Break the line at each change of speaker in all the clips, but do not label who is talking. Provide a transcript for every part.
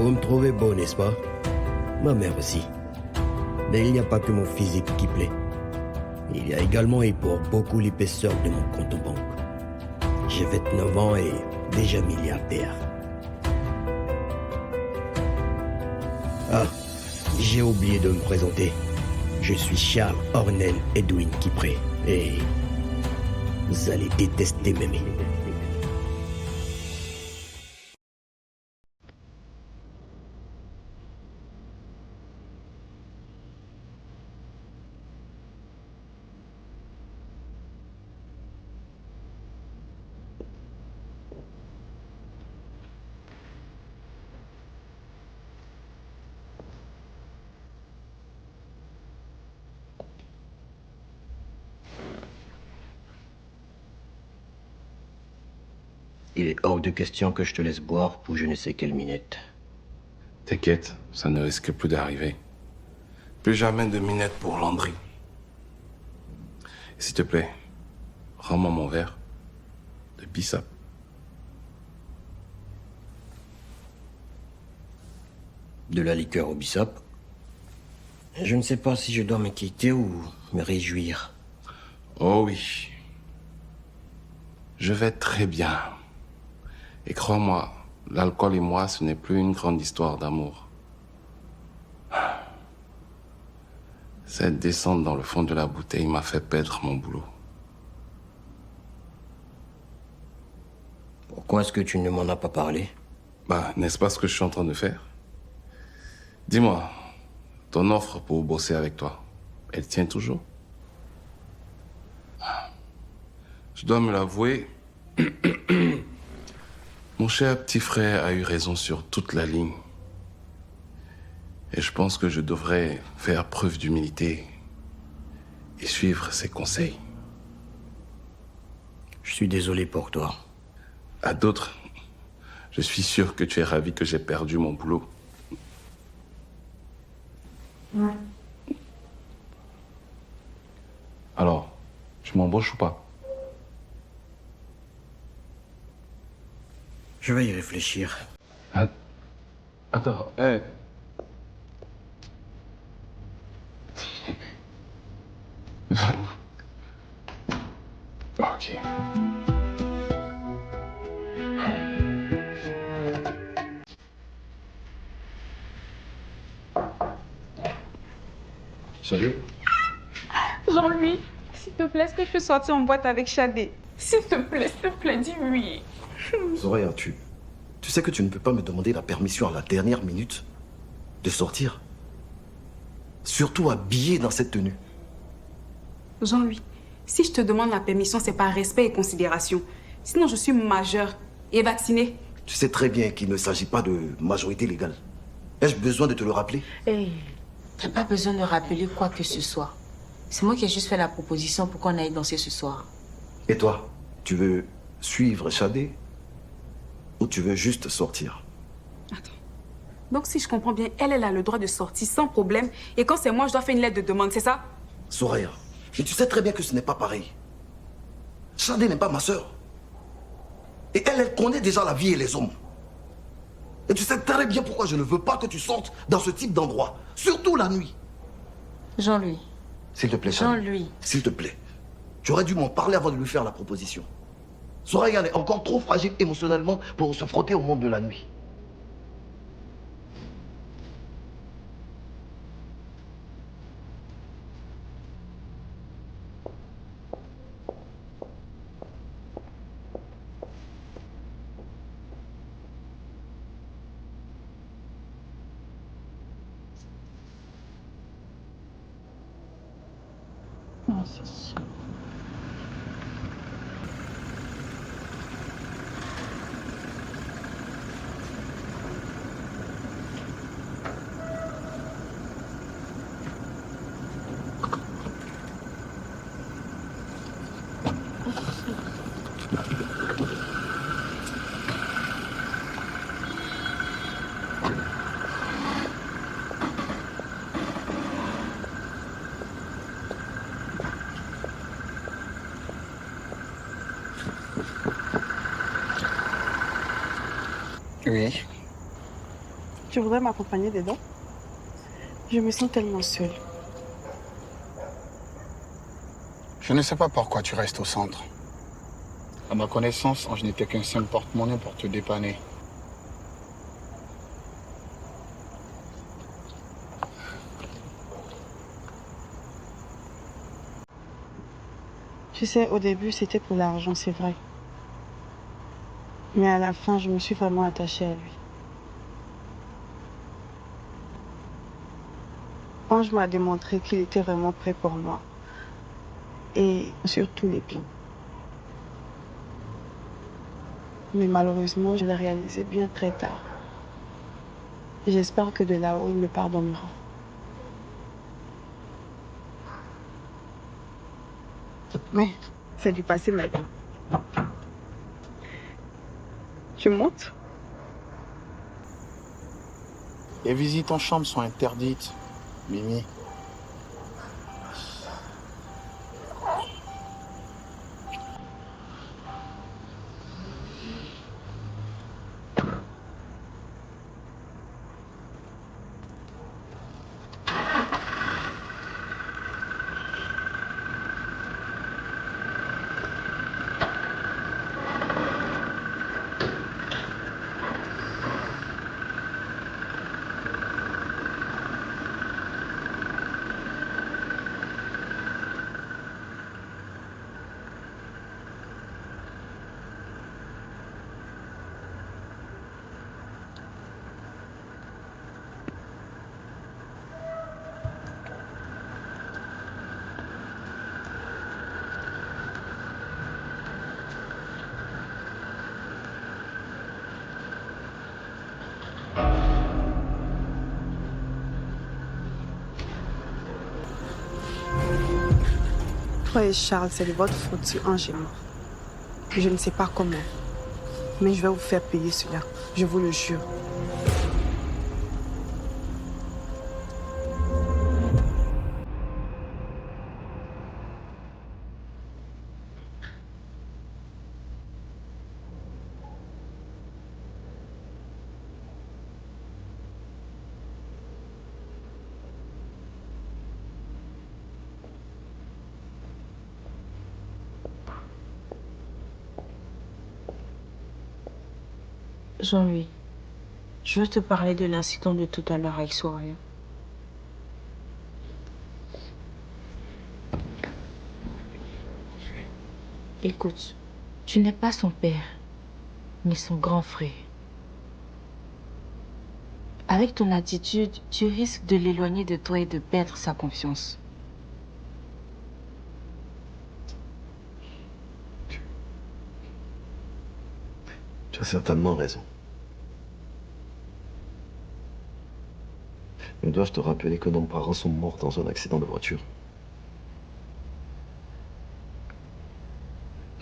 Vous me trouvez beau, n'est-ce pas? Ma mère aussi. Mais il n'y a pas que mon physique qui plaît. Il y a également et pour beaucoup l'épaisseur de mon compte en banque. J'ai 29 ans et déjà milliardaire. Ah, j'ai oublié de me présenter. Je suis Charles Ornel Edwin Kipré et vous allez détester m'aimer. Il est hors de question que je te laisse boire pour je ne sais quelle minette.
T'inquiète, ça ne risque plus d'arriver. Plus jamais de minette pour Landry. S'il te plaît, rends-moi mon verre de bissap.
De la liqueur au bissap. Je ne sais pas si je dois m'inquiéter ou me réjouir.
Oh oui. Je vais très bien. Et crois-moi, l'alcool et moi, ce n'est plus une grande histoire d'amour. Cette descente dans le fond de la bouteille m'a fait perdre mon boulot.
Pourquoi est-ce que tu ne m'en as pas parlé?
N'est-ce pas ce que je suis en train de faire? Dis-moi, ton offre pour bosser avec toi, elle tient toujours? Je dois me l'avouer, mon cher petit frère a eu raison sur toute la ligne. Et je pense que je devrais faire preuve d'humilité et suivre ses conseils.
Je suis désolé pour toi.
À d'autres, je suis sûr que tu es ravi que j'ai perdu mon boulot.
Ouais.
Alors, tu m'embauches ou pas?
Je vais y réfléchir.
Attends, hé. Ok. Salut.
Jean-Louis, s'il te plaît, est-ce que je peux sortir en boîte avec Shadé? S'il te plaît, dis oui.
Soraya, tu sais que tu ne peux pas me demander la permission à la dernière minute de sortir. Surtout habillé dans cette tenue.
Jean-Louis, si je te demande la permission, c'est par respect et considération. Sinon, je suis majeure et vaccinée.
Tu sais très bien qu'il ne s'agit pas de majorité légale. Ai-je besoin de te le rappeler?
Hey, t'as pas besoin de rappeler quoi que ce soit. C'est moi qui ai juste fait la proposition pour qu'on aille danser ce soir.
Et toi, tu veux suivre Shadé ou tu veux juste sortir?
Attends. Donc, si je comprends bien, elle a le droit de sortir sans problème. Et quand c'est moi, je dois faire une lettre de demande, c'est ça?
Soraya, mais tu sais très bien que ce n'est pas pareil. Shadé n'est pas ma sœur. Et elle connaît déjà la vie et les hommes. Et tu sais très bien pourquoi je ne veux pas que tu sortes dans ce type d'endroit. Surtout la nuit.
Jean-Louis.
S'il te plaît, Shadé.
Jean-Louis.
S'il te plaît. Tu aurais dû m'en parler avant de lui faire la proposition. Soraya est encore trop fragile émotionnellement pour se frotter au monde de la nuit.
Non, c'est sûr.
Oui.
Tu voudrais m'accompagner dedans? Je me sens tellement seule.
Je ne sais pas pourquoi tu restes au centre. À ma connaissance, je n'étais qu'un simple porte-monnaie pour te dépanner.
Tu sais, au début, c'était pour l'argent, c'est vrai. Mais à la fin, je me suis vraiment attachée à lui. Ange m'a démontré qu'il était vraiment prêt pour moi. Et sur tous les plans. Mais malheureusement, je l'ai réalisé bien très tard. J'espère que de là-haut, il me pardonnera. Mais c'est du passé maintenant. Tu montes?
Les visites en chambre sont interdites, Mimi.
Toi et Charles, c'est de votre faute si Ange est mort. Je ne sais pas comment. Mais je vais vous faire payer cela. Je vous le jure.
Jean-Louis, je veux te parler de l'incident de tout à l'heure avec Soraya. Écoute, tu n'es pas son père, mais son grand frère. Avec ton attitude, tu risques de l'éloigner de toi et de perdre sa confiance.
Tu as certainement raison. Mais dois-je te rappeler que nos parents sont morts dans un accident de voiture?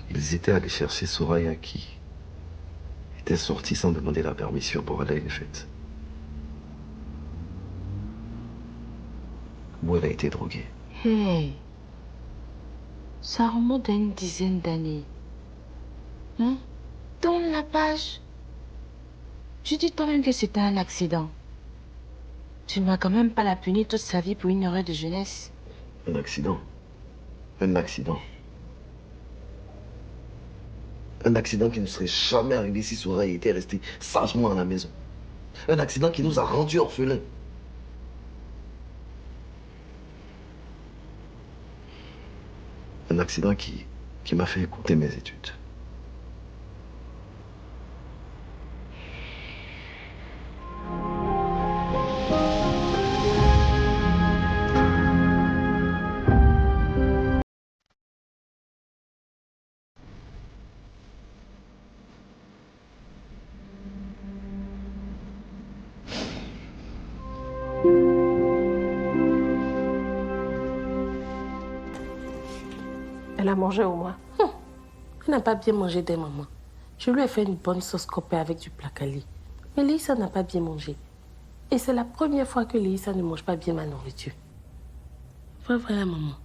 Ils étaient allés chercher Soraya qui était sortie sans demander la permission pour aller à une fête. Où elle a été droguée.
Hey, ça remonte à une dizaine d'années. Hein? Tourne la page. Tu dis toi-même que c'était un accident. Tu ne vas quand même pas la punir toute sa vie pour une erreur de jeunesse.
Un accident. Un accident. Un accident qui ne serait jamais arrivé si Soraya était restée sagement à la maison. Un accident qui nous a rendus orphelins. Un accident qui m'a fait écouter mes études.
Elle a mangé au moins. Elle n'a pas bien mangé des mamans. Je lui ai fait une bonne sauce copée avec du placali. Mais Léissa n'a pas bien mangé. Et c'est la première fois que Léissa ne mange pas bien ma nourriture. Voilà, maman.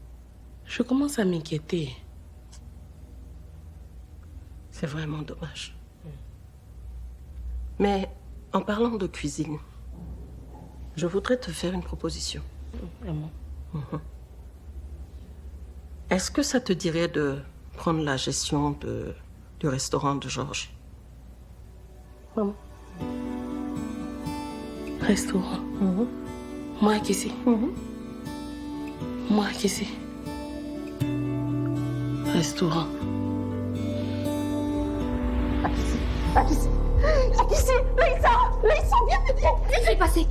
Je commence à m'inquiéter. C'est vraiment dommage. Mais en parlant de cuisine,
Je voudrais te faire une proposition.
Vraiment.
Est-ce que ça te dirait de prendre la gestion du restaurant de Georges?
Maman. Restaurant. Moi qui sais. Moi qui sais. Restaurant.
Akissi, Laïssa, viens me dire. Qu'est-ce qui s'est passé?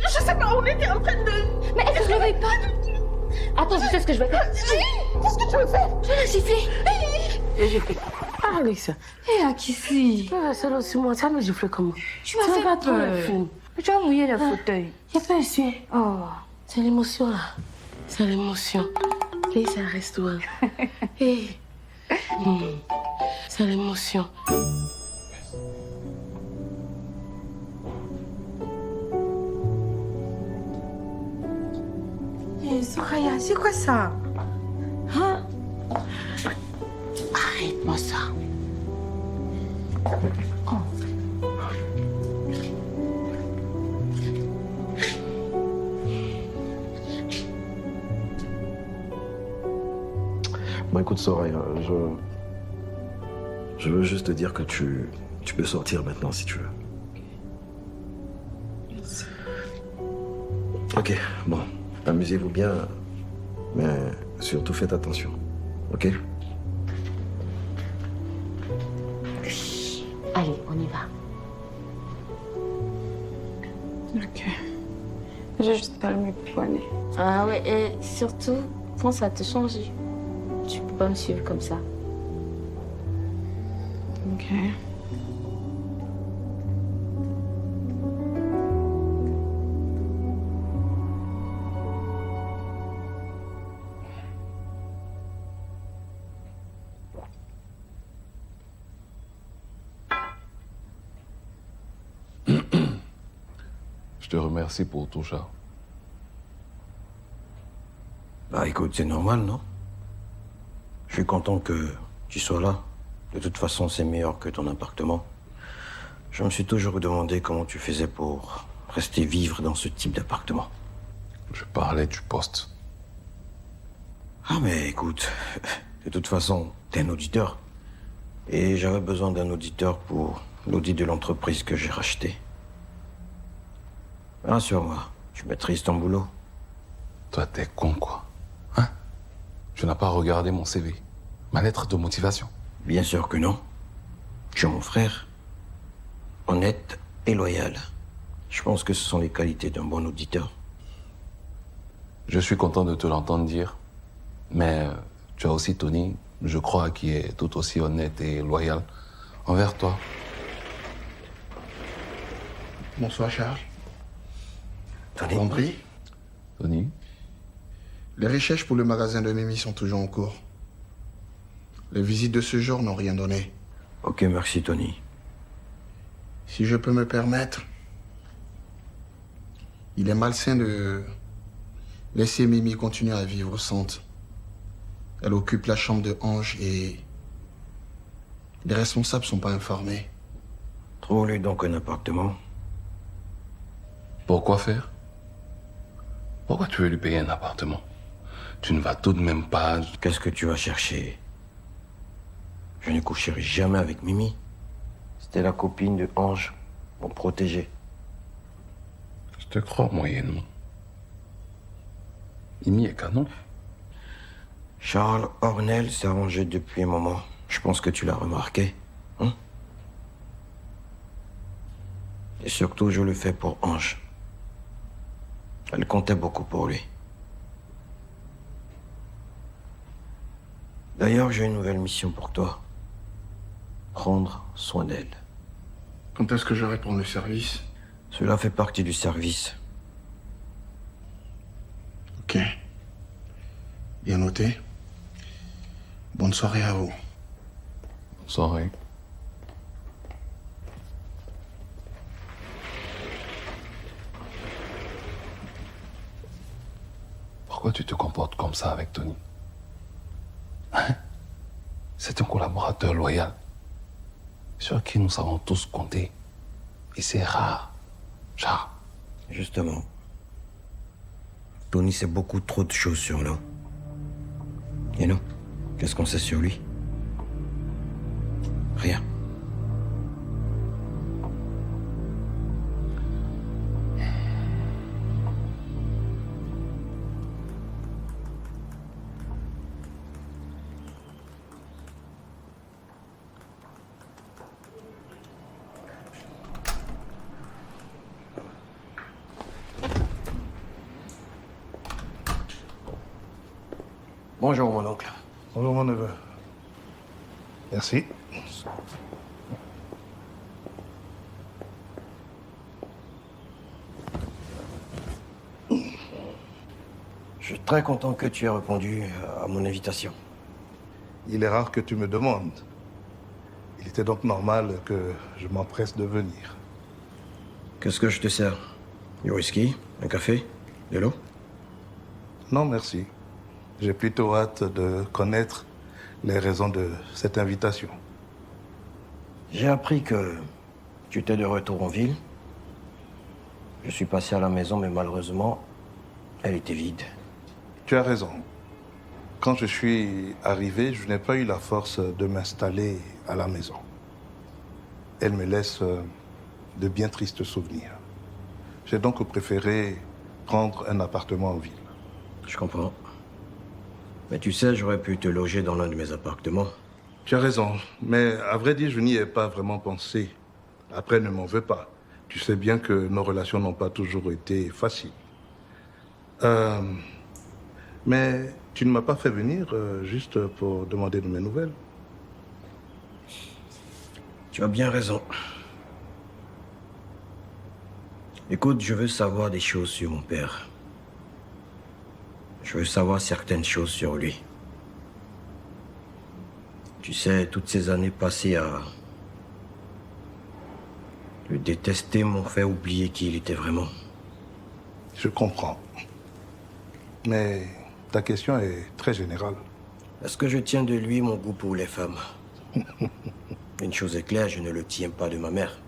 Je sais pas, on était en train de...
Mais est-ce que je ne réveille pas? Attends, je sais ce que je vais faire. Qu'est-ce que tu veux faire? Je vais la siffler.
Et j'ai fait... Ah, Laïssa.
Hé, Akissi.
C'est là aussi moi, ça me gifle comment?
Tu m'as fait
pas trop
peur.
le film. Tu vas mouiller le fauteuil.
Il n'y a pas un suet. Oh.
C'est l'émotion, là. C'est l'émotion. Laïssa, restaurant. Hé. C'est l'émotion.
Hé, Soraya, c'est quoi ça? Hein?
Arrête-moi ça.
Bon, écoute, Soraya, je veux juste te dire que tu peux sortir maintenant si tu veux.
Merci.
Ok, bon, amusez-vous bien, mais surtout faites attention, ok?
Allez, on y va.
Ok. J'ai juste pas mes poignets.
Ah ouais, et surtout, pense à te changer. Tu peux pas me suivre comme ça.
Ok.
Je te remercie pour tout ça.
Bah écoute, c'est normal, non? Je suis content que tu sois là. De toute façon, c'est meilleur que ton appartement. Je me suis toujours demandé comment tu faisais pour rester vivre dans ce type d'appartement.
Je parlais du poste.
Ah mais écoute, de toute façon, t'es un auditeur. Et j'avais besoin d'un auditeur pour l'audit de l'entreprise que j'ai rachetée. Rassure-moi, tu maîtrises ton boulot.
Toi, t'es con, quoi. Hein? Tu n'as pas regardé mon CV, ma lettre de motivation.
Bien sûr que non. Tu es mon frère. Honnête et loyal. Je pense que ce sont les qualités d'un bon auditeur.
Je suis content de te l'entendre dire. Mais tu as aussi Tony, je crois, qui est tout aussi honnête et loyal envers toi.
Bonsoir, Charles.
Tony.
Compris?
Tony?
Les recherches pour le magasin de Mimi sont toujours en cours. Les visites de ce jour n'ont rien donné.
Ok, merci Tony.
Si je peux me permettre, il est malsain de laisser Mimi continuer à vivre au centre. Elle occupe la chambre de Ange et les responsables ne sont pas informés.
Trouve-lui donc un appartement.
Pourquoi faire? Pourquoi tu veux lui payer un appartement? Tu ne vas tout de même pas...
Qu'est-ce que tu vas chercher? Je ne coucherai jamais avec Mimi. C'était la copine de Ange, mon protégé.
Je te crois moyennement. Mimi est canon.
Charles Ornel s'est arrangé depuis un moment. Je pense que tu l'as remarqué. Hein? Et surtout, je le fais pour Ange. Elle comptait beaucoup pour lui. D'ailleurs, j'ai une nouvelle mission pour toi. Prendre soin d'elle.
Quand est-ce que je réponds le service?
Cela fait partie du service.
Ok. Bien noté. Bonne soirée à vous.
Sorry. Pourquoi tu te comportes comme ça avec Tony? Hein? C'est un collaborateur loyal, sur qui nous savons tous compter. Et c'est rare, Charles.
Justement. Tony sait beaucoup trop de choses sur nous. Et nous, qu'est-ce qu'on sait sur lui? Rien. Bonjour, mon oncle.
Bonjour, mon neveu. Merci.
Je suis très content que tu aies répondu à mon invitation.
Il est rare que tu me demandes. Il était donc normal que je m'empresse de venir.
Qu'est-ce que je te sers? Du whisky? Un café? De l'eau?
Non, merci. J'ai plutôt hâte de connaître les raisons de cette invitation.
J'ai appris que tu étais de retour en ville. Je suis passé à la maison, mais malheureusement, elle était vide.
Tu as raison. Quand je suis arrivé, je n'ai pas eu la force de m'installer à la maison. Elle me laisse de bien tristes souvenirs. J'ai donc préféré prendre un appartement en ville.
Je comprends. Mais tu sais, j'aurais pu te loger dans l'un de mes appartements.
Tu as raison, mais à vrai dire, je n'y ai pas vraiment pensé. Après, ne m'en veux pas. Tu sais bien que nos relations n'ont pas toujours été faciles. Mais tu ne m'as pas fait venir juste pour demander de mes nouvelles.
Tu as bien raison. Écoute, je veux savoir des choses sur mon père. Je veux savoir certaines choses sur lui. Tu sais, toutes ces années passées à le détester m'ont fait oublier qui il était vraiment.
Je comprends. Mais ta question est très générale.
Est-ce que je tiens de lui mon goût pour les femmes? Une chose est claire, je ne le tiens pas de ma mère.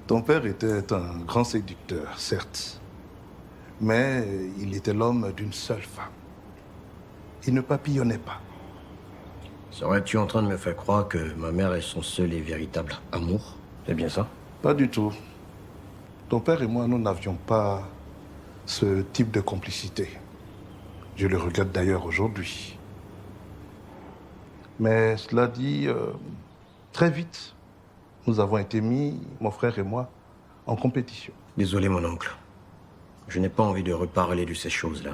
Ton père était un grand séducteur, certes. Mais il était l'homme d'une seule femme. Il ne papillonnait pas.
Serais-tu en train de me faire croire que ma mère est son seul et véritable amour? C'est bien ça?
Pas du tout. Ton père et moi, nous n'avions pas ce type de complicité. Je le regrette d'ailleurs aujourd'hui. Mais cela dit, très vite, nous avons été mis, mon frère et moi, en compétition.
Désolé, mon oncle. Je n'ai pas envie de reparler de ces choses-là.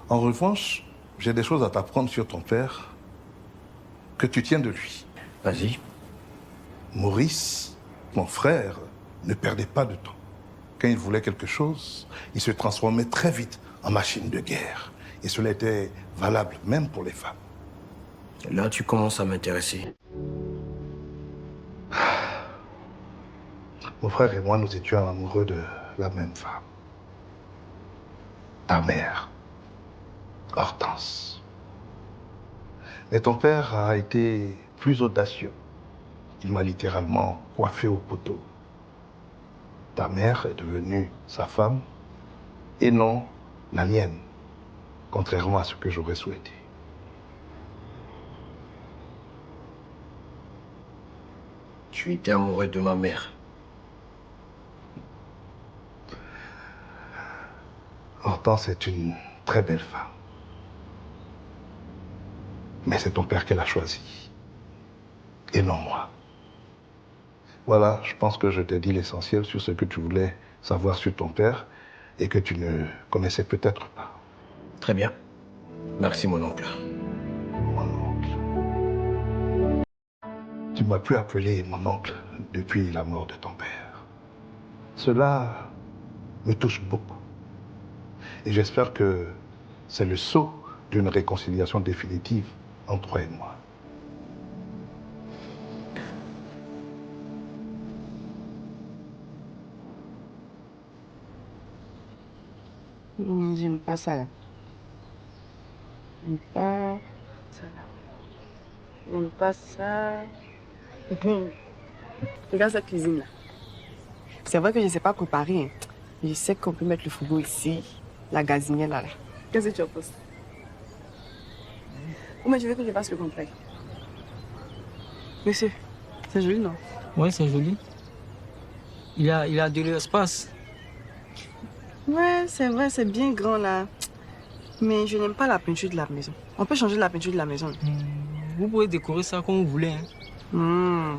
En revanche, j'ai des choses à t'apprendre sur ton père que tu tiens de lui.
Vas-y.
Maurice, mon frère, ne perdait pas de temps. Quand il voulait quelque chose, il se transformait très vite en machine de guerre. Et cela était valable même pour les femmes.
Là, tu commences à m'intéresser.
Mon frère et moi, nous étions amoureux de la même femme. Ta mère, Hortense. Mais ton père a été plus audacieux. Il m'a littéralement coiffé au poteau. Ta mère est devenue sa femme et non la mienne, contrairement à ce que j'aurais souhaité.
Tu étais amoureux de ma mère.
Hortense est une très belle femme. Mais c'est ton père qu'elle a choisi. Et non moi. Voilà, je pense que je t'ai dit l'essentiel sur ce que tu voulais savoir sur ton père et que tu ne connaissais peut-être pas.
Très bien. Merci, mon oncle.
Mon oncle. Tu m'as pu appeler mon oncle depuis la mort de ton père. Cela me touche beaucoup. Et j'espère que c'est le sceau d'une réconciliation définitive entre toi et moi.
J'aime pas ça là. J'aime pas ça là. J'aime pas ça. Regarde cette cuisine là. C'est vrai que je ne sais pas préparer. Hein. Je sais qu'on peut mettre le frigo ici, la gazinière là. Qu'est-ce que tu en penses? Oh, mais je veux que je fasse le complet. Monsieur, c'est joli, non?
Oui, c'est joli. Il a de l'espace.
Ouais, c'est vrai, c'est bien grand là. Mais je n'aime pas la peinture de la maison. On peut changer la peinture de la maison.
Vous pouvez décorer ça comme vous voulez. Hein.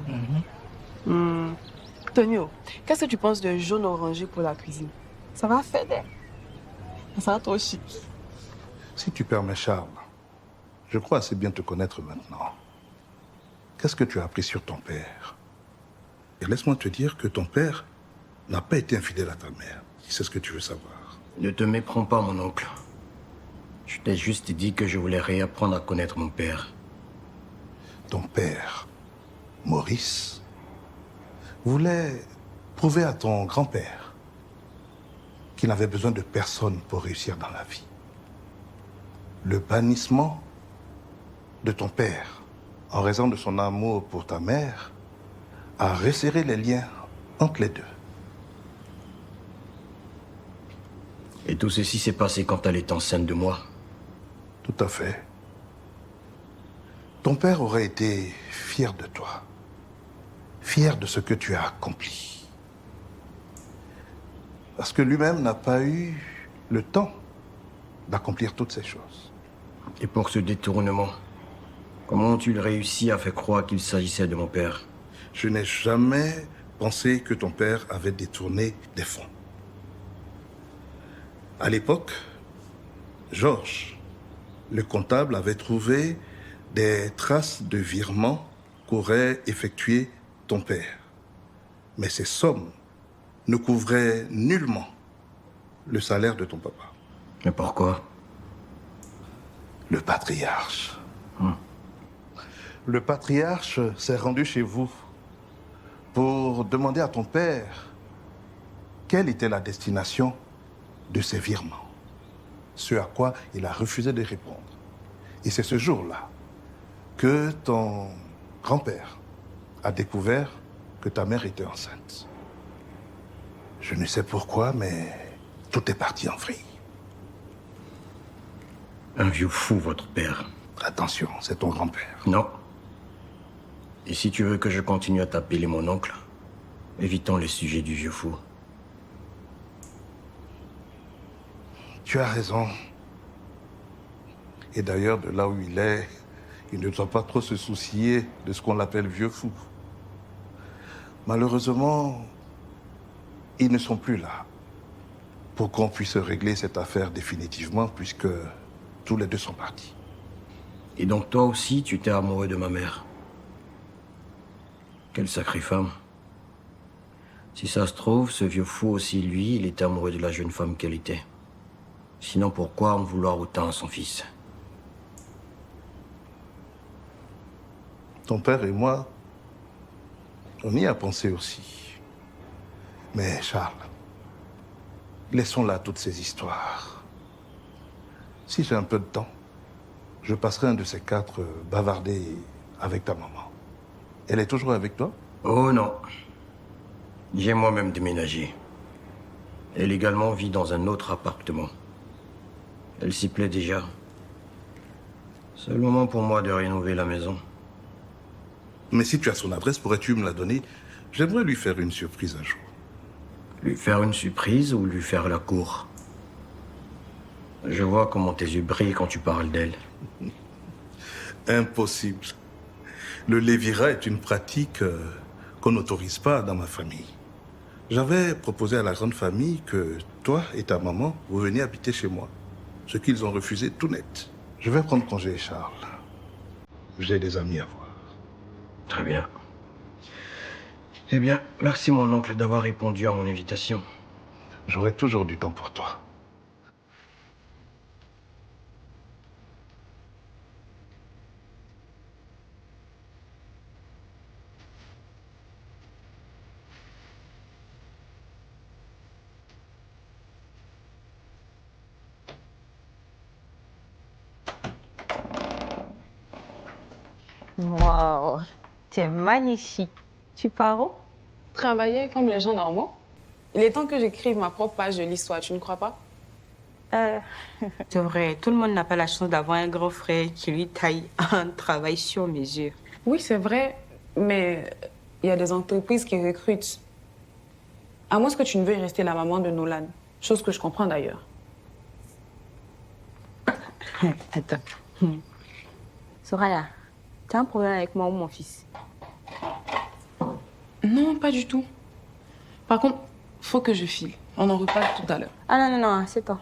Tonio, qu'est-ce que tu penses de jaune orangé pour la cuisine? Ça va faire des... Ça va trop chic.
Si tu permets, Charles, je crois assez bien te connaître maintenant. Qu'est-ce que tu as appris sur ton père? Et laisse-moi te dire que ton père n'a pas été infidèle à ta mère. C'est ce que tu veux savoir.
Ne te méprends pas, mon oncle. Je t'ai juste dit que je voulais réapprendre à connaître mon père.
Ton père, Maurice, voulait prouver à ton grand-père qu'il n'avait besoin de personne pour réussir dans la vie. Le bannissement de ton père, en raison de son amour pour ta mère, a resserré les liens entre les deux.
Et tout ceci s'est passé quand elle est enceinte de moi.
Tout à fait. Ton père aurait été fier de toi, fier de ce que tu as accompli. Parce que lui-même n'a pas eu le temps d'accomplir toutes ces choses.
Et pour ce détournement, comment ont-ils réussi à faire croire qu'il s'agissait de mon père?
Je n'ai jamais pensé que ton père avait détourné des fonds. À l'époque, Georges, le comptable, avait trouvé des traces de virements qu'aurait effectué ton père. Mais ces sommes ne couvraient nullement le salaire de ton papa.
Mais pourquoi?
Le patriarche. Le patriarche s'est rendu chez vous pour demander à ton père quelle était la destination de ces virements. Ce à quoi il a refusé de répondre. Et c'est ce jour-là que ton grand-père a découvert que ta mère était enceinte. Je ne sais pourquoi, mais tout est parti en vrille.
Un vieux fou, votre père.
Attention, c'est ton grand-père.
Non. Et si tu veux que je continue à t'appeler mon oncle, évitons le sujet du vieux fou.
Tu as raison. Et d'ailleurs, de là où il est, il ne doit pas trop se soucier de ce qu'on appelle vieux fou. Malheureusement, ils ne sont plus là pour qu'on puisse régler cette affaire définitivement, puisque tous les deux sont partis.
Et donc toi aussi, tu t'es amoureux de ma mère. Quelle sacrée femme. Si ça se trouve, ce vieux fou aussi, lui, il était amoureux de la jeune femme qu'elle était. Sinon, pourquoi en vouloir autant à son fils?
Ton père et moi, on y a pensé aussi. Mais Charles, laissons là toutes ces histoires. Si j'ai un peu de temps, je passerai un de ces quatre bavarder avec ta maman. Elle est toujours avec toi?
Oh non. J'ai moi-même déménagé. Elle également vit dans un autre appartement. Elle s'y plaît déjà. C'est le moment pour moi de rénover la maison.
Mais si tu as son adresse, pourrais-tu me la donner? J'aimerais lui faire une surprise un jour.
Lui faire une surprise ou lui faire la cour? Je vois comment tes yeux brillent quand tu parles d'elle.
Impossible. Le lévirat est une pratique qu'on n'autorise pas dans ma famille. J'avais proposé à la grande famille que toi et ta maman, vous veniez habiter chez moi. Ce qu'ils ont refusé tout net. Je vais prendre congé, Charles. J'ai des amis à voir.
Très bien. Eh bien, merci mon oncle d'avoir répondu à mon invitation.
J'aurai toujours du temps pour toi.
Waouh, tu es magnifique. Tu pars où?
Travailler comme les gens normaux. Il est temps que j'écrive ma propre page de l'histoire, tu ne crois pas?
C'est vrai, tout le monde n'a pas la chance d'avoir un grand frère qui lui taille un travail sur mesure.
Oui, c'est vrai, mais il y a des entreprises qui recrutent. À moins que tu ne veuilles rester la maman de Nolan. Chose que je comprends d'ailleurs.
Attends. Soraya, t'as un problème avec moi ou mon fils?
Non, pas du tout. Par contre, faut que je file. On en reparle tout à l'heure.
Ah non, c'est toi.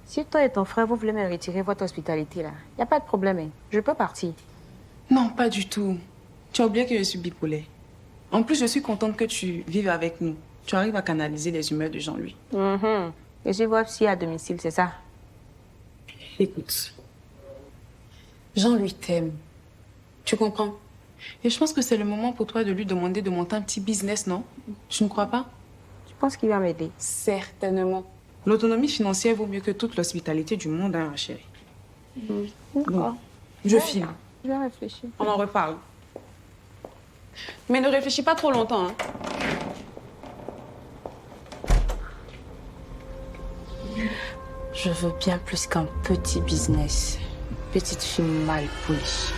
Si toi et ton frère, vous voulez me retirer votre hospitalité, là, y a pas de problème, hein. Je peux partir.
Non, pas du tout. Tu as oublié que je suis bipolaire. En plus, je suis contente que tu vives avec nous. Tu arrives à canaliser les humeurs de Jean-Louis.
Je suis votre psy à domicile, c'est ça?
Écoute, Jean-Louis t'aime. Tu comprends? Et je pense que c'est le moment pour toi de lui demander de monter un petit business, non? Tu ne crois pas?
Tu penses qu'il va m'aider?
Certainement. L'autonomie financière vaut mieux que toute l'hospitalité du monde, hein, ma chérie.
D'accord.
Je file.
Je vais réfléchir.
On en reparle. Mais ne réfléchis pas trop longtemps, hein.
Je veux bien plus qu'un petit business. Petite fille mal polie.